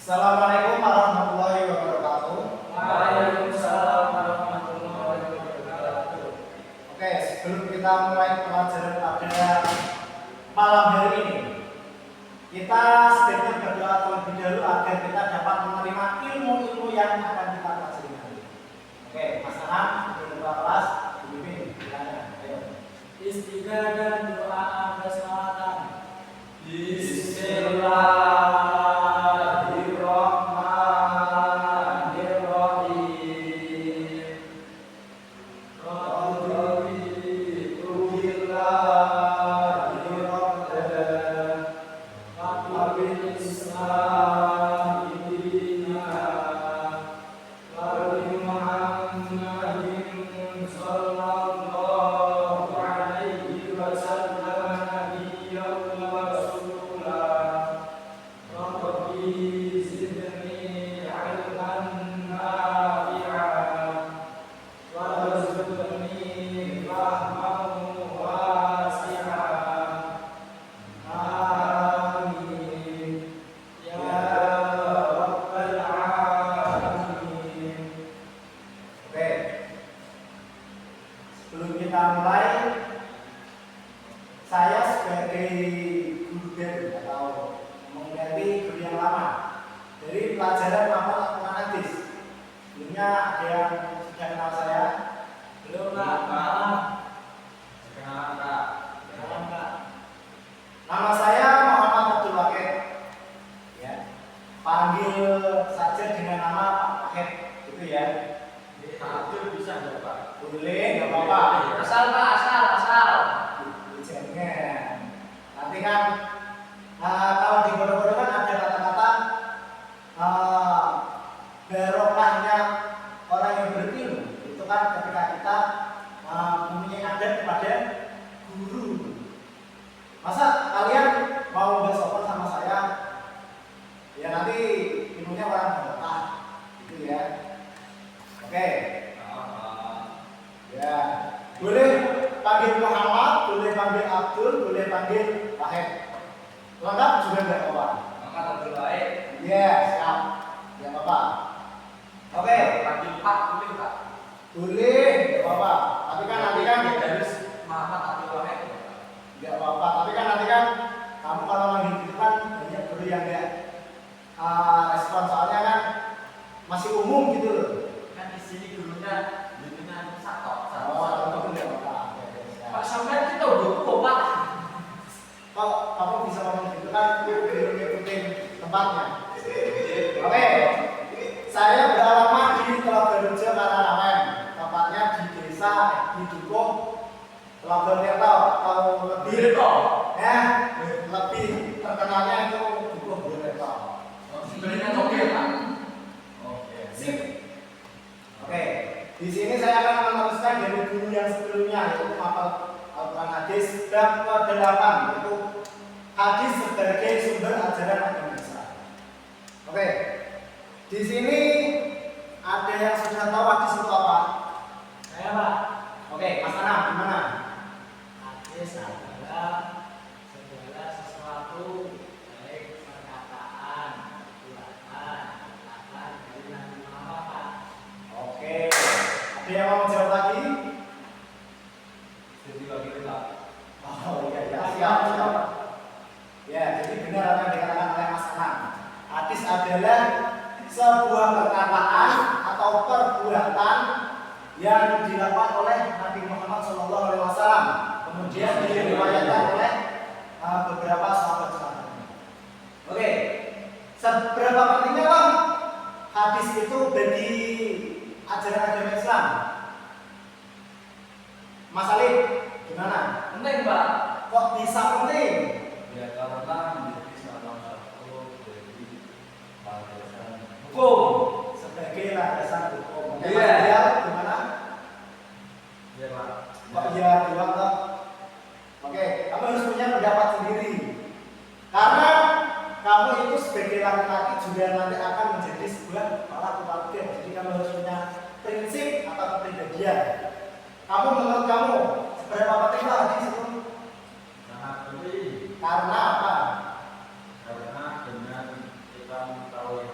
Assalamualaikum warahmatullahi wabarakatuh. Waalaikumsalam warahmatullahi wabarakatuh. Oke, sebelum kita mulai pelajaran pada malam hari ini, kita sebaiknya berdoa terlebih dahulu agar kita dapat menerima ilmu-ilmu yang akan kita pelajari nanti. Oke, Mas Anam, ketua kelas, dipimpin. Ayo. Istighfar dan doa bersalawatan. Sebelum kita mulai, saya sebagai guru baru atau mengganti guru yang lama dari pelajaran Mafal Al-Quran Hadis. Sebelumnya ada yang sudah kenal saya? Belum Pak, malam. Kenalan Kak. Nama saya Muhammad Abdul Wahid. Ya, panggil saja dengan nama Pak Wahid, gitu ya. Abdul bisa enggak Pak? Boleh, nggak apa-apa. Asal Pak, asal. Jangan. Nanti kan kalau di bodoh-bodoh kan ada kata-kata barokahnya orang yang berilmu. Itu kan ketika kita mempunyai adat kepada guru. Masa kalian mau bersopan sama saya? Ya nanti ilmunya orang barokah, gitu ya. Oke. Ya, boleh panggil Muhammad, boleh panggil Abdul, boleh panggil Wahid. Lengkap juga enggak apa-apa. Muhammad Abdul Wahid. Iya, siap. Enggak apa-apa. Oke, Panggil Pak, boleh Pak. boleh, enggak apa-apa. Tapi kan nanti kan Dari Muhammad Abdul Wahid. enggak apa-apa. Tapi kan nanti kan kamu kalau manggil gitu kan banyak guru yang enggak respon, soalnya kan masih umum gitu loh. Kan di sini gurunya dengan satu. Oh, itu enggak apa-apa. Oke, siap. Pak sampai kita udah kok Pak. Kok kamu bisa ngomong gitu kan ngikutin tempatnya. Oke, saya beralamat di Telaga Rejo Kararamen, tempatnya di desa di Dukuh Telaga Tirto atau lebih ya lebih terkenalnya itu Dukuh Tirto. Sebenarnya oke Pak. Oke, sip. Oke, di sini saya akan meneruskan dari guru yang sebelumnya yaitu Mafal Al-Quran Hadis bab ke-8 yaitu hadis sebagai sumber ajaran agama Islam. Oke, di sini ada yang sudah tahu hadis itu apa? Saya Pak. Oke, Mas Anam gimana? Hadis adalah segala sesuatu baik perkataan, perbuatan, kata dari Nabi Muhammad Pak. Oke, ada yang mau jawab lagi? Jadi bagi kita. Oh iya, siap. Ya, jadi benar apa yang dikatakan oleh Mas Anam. Hadis adalah sebuah perkataan atau perbuatan yang dilakukan oleh Nabi Muhammad SAW. Kemudian diriwayatkan oleh beberapa sahabat. Oke, seberapa pentingnya Bang hadis itu bagi ajaran agama Islam? Mas Alif, gimana? Penting Pak. Kok bisa penting? Ya karena menjadi salah satu dari landasan Hukum sebagai landasan hukum. Oke, Iya. Mas Dial, gimana? Ya Pak. Kok iya bilang toh? Oke, kamu harus punya pendapat sendiri. Karena kamu itu sebagai laki-laki juga nanti akan menjadi sebuah kepala keluarga. Jadi kamu harus punya prinsip atau kepribadian. Kamu menurut kamu seberapa penting hadis itu? Sangat penting. Karena apa? Karena dengan kita mengetahui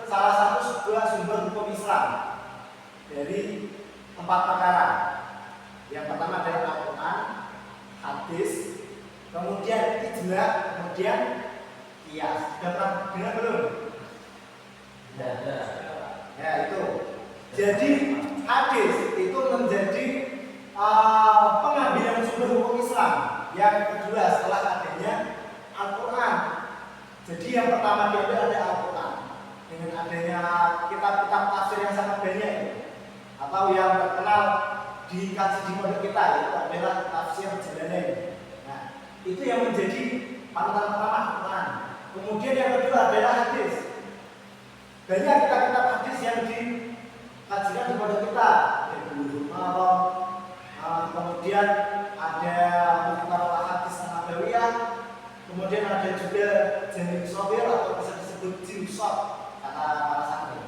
salah satu sumber hukum Islam dari 4 perkara. Yang pertama adalah Al-Quran, hadis, kemudian ijma', kemudian qiyas. Sudah pernah dengar belum? Tidak ada. Ya itu. Jadi hadis itu menjadi pengambilan sumber hukum Islam yang kedua setelah adanya Al-Quran. Jadi yang pertama diambil ada Al-Quran dengan adanya kitab-kitab tafsir yang sangat banyak atau yang terkenal dikaji di pondok kita itu adalah tafsir Jalalain. Nah, itu yang menjadi panutan pertama Al-Quran. Kemudian yang kedua adalah hadis. Banyak kitab-kitab hadis yang dikajikan di pondok kita, Bulughul Maram, kemudian ada Mukhtasar Hadis Nabawiyah, kemudian ada juga Jami' Shaghir atau bisa disebut Jimshot kata para santri.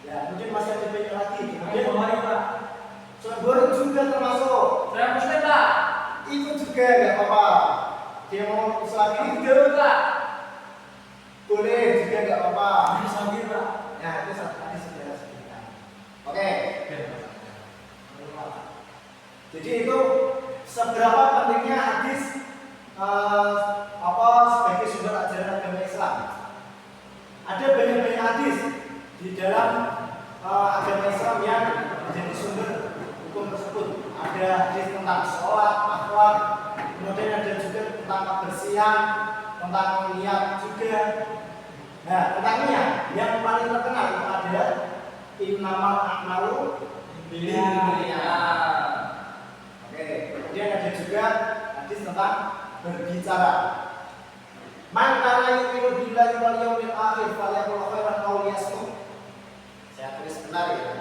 Ya, kemudian masih ada banyak lagi. Kemudian Pak. Surabaya juga termasuk. Saya Muslim, Pak. Ikut juga nggak apa-apa. Dia mau Islam ini Ikut, Pak. boleh juga nggak apa-apa. Ini Sabir, Pak. Ya, itu tadi sudah sebutkan. Oke. Jadi itu seberapa pentingnya hadis sebagai sumber ajaran agama Islam. Ada banyak-banyak hadis di dalam agama Islam yang menjadi sumber hukum tersebut. Ada hadis tentang sholat, akhlak, kemudian ada juga tentang kebersihan, tentang niat juga. Nah, tentang niat yang paling terkenal itu adalah innamal a'malu binniyat. Oke, kemudian ada juga hadis tentang berbicara. Man kana yu'minu billahi wal yawmil akhir falyaqul khairan aw liyasmut. Saya tulis benar ya.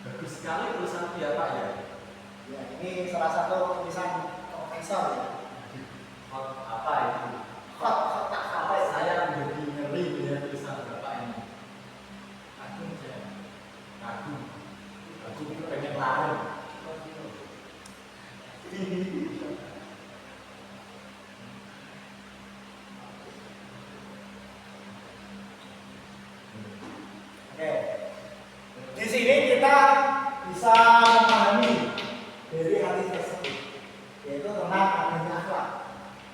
Bagus sekali tulisan dia, Pak ya. Ya, ini salah satu tulisan profesor ya. Apa itu? Apa Saya menjadi ngeri dengan tulisan Bapak ini. Kagum saya. Kagum itu pengen lari. Oke. Di sini kita bisa memahami dari hadis tersebut, yaitu tentang adanya akhlak.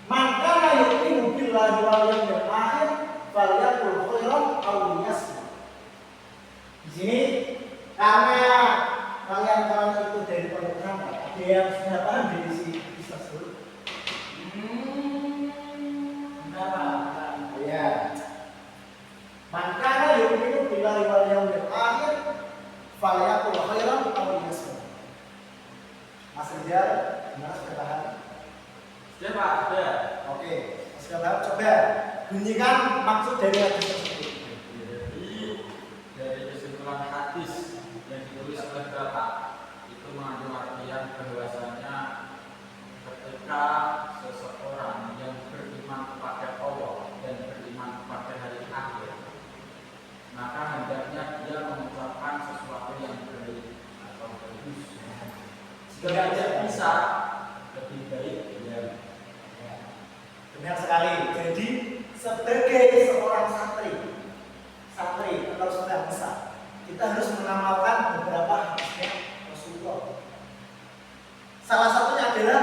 Maka yu'minu billahi wal yawmil akhir falyaqul khairan aw liyasmut. Di sini karena kalian itu dari pondok pesantren, ada yang sudah paham dari si tersebut. Ya. Maka yu'minu billahi wal yawmil akhir falyaqul khairan aw liyasmut. Mas Rizal, gimana sudah paham? Sudah, Pak, sudah. Oke, sudah paham. Coba bunyikan maksud dari hadis tersebut. Dari kesimpulan hadis yang ditulis oleh Bapak itu mengandung artian bahwasanya ketika seseorang yang beriman kepada Allah dan beriman kepada hari akhir, maka hendaknya dia mengucapkan sesuatu yang baik atau bagus. Jika tidak bisa, lebih baik dia. Benar sekali. Jadi sebagai seorang santri atau sudah besar, kita harus mengamalkan beberapa hadisnya Rasulullah. Salah satunya adalah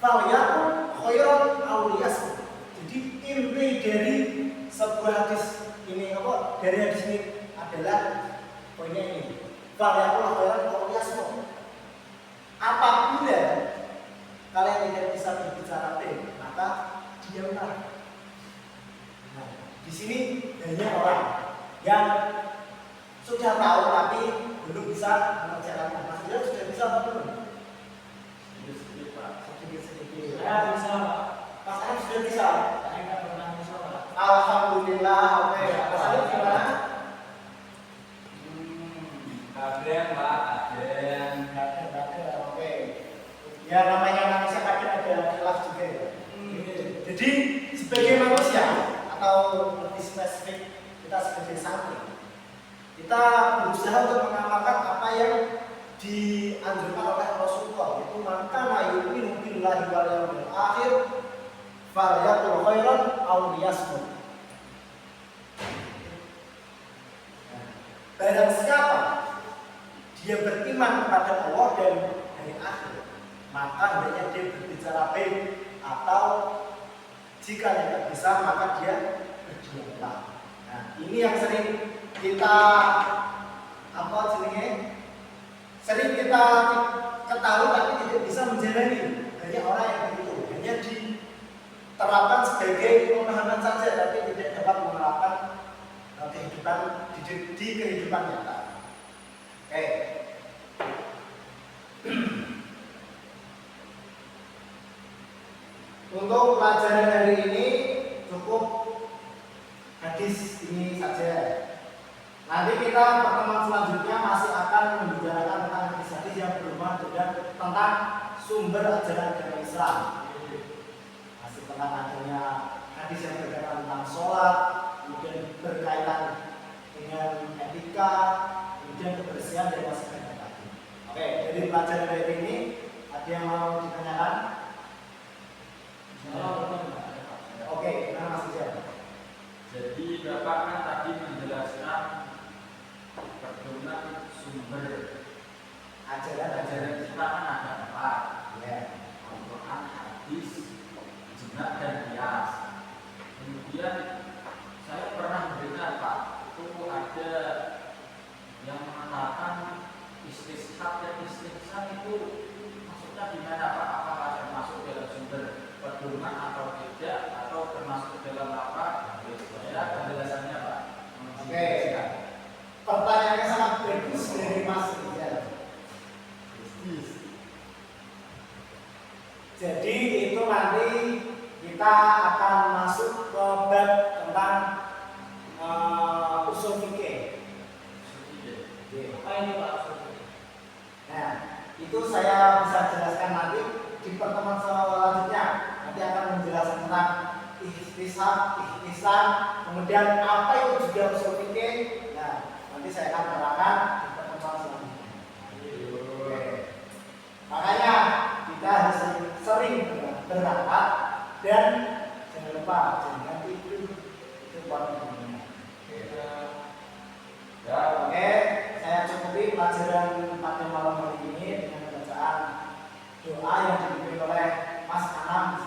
falyaqul khairan aw liyasmut. Jadi inti dari sebuah hadis ini dari hadis ini adalah poinnya ini. Falyaqul khairan aw liyasmut. Apabila diamlah. Nah, di sini hanya orang yang sudah tahu tapi belum bisa mengerjakannya. Mas Dian sudah bisa apa belum? Sedikit Pak. Sedikit-sedikit. Saya bisa, Pak. Mas Arif sudah bisa. Saya nggak pernah bisa, Pak. Alhamdulillah. Oke. Mas Arif gimana? Kadang Pak, kadang. Ada. Oke. Ya namanya manusia kadang ada kelas juga ya. Jadi sebagai manusia atau lebih spesifik kita sebagai santri, kita berusaha untuk mengamalkan apa yang dianjurkan oleh Rasulullah, itu maka yu'minu billahi wal yawmil akhir falyaqul khairan aw liyasmut. Barang siapa dia beriman kepada Allah dan hari akhir, maka hendaknya dia berbicara baik, atau jika tidak bisa maka dia berdiamlah. Nah, ini yang sering kita sering kita ketahui tapi tidak bisa menjalani. Banyak orang yang begitu, hanya diterapkan sebagai pemahaman saja tapi tidak dapat menerapkan kehidupan di kehidupan nyata. Oke. Untuk pelajaran hari ini cukup hadis ini saja. Nanti kita pertemuan selanjutnya masih akan membicarakan tentang hadis-hadis yang berhubungan dengan tentang sumber ajaran agama Islam. Masih tentang adanya hadis yang berkaitan tentang sholat, kemudian berkaitan dengan etika, kemudian kebersihan dan masih banyak lagi. Oke, jadi pelajaran hari ini ada yang mau ditanyakan? Oke, gimana Mas Ijal? Jadi Bapak kan tadi menjelaskan pedoman sumber ajaran kita kan ada 4, Ya. Al-Quran, hadis, ijma dan qiyas. Kemudian saya pernah mendengar Pak, itu ada yang mengatakan istishad dan istihsan itu maksudnya gimana Pak? Apakah termasuk dalam sumber pedoman atau tidak, atau termasuk dalam apa? Saya penjelasannya Pak. Oke. Pertanyaannya sangat bagus dari Mas Ijal. Jadi itu nanti kita akan masuk ke bab tentang usul fikih. Apa ini, Pak? Nah, itu saya bisa jelaskan nanti di pertemuan selanjutnya. Nanti akan menjelaskan tentang ihsan, kemudian apa itu juga usul fikih. Nah, nanti saya akan terangkan di pertemuan selanjutnya. Oke. Makanya kita harus sering berangkat dan jangan lupa jangan tidur, itu poin pentingnya. Ya, Oke, saya cukupi pelajaran pada malam hari ini dengan bacaan doa yang dipimpin oleh Mas Anam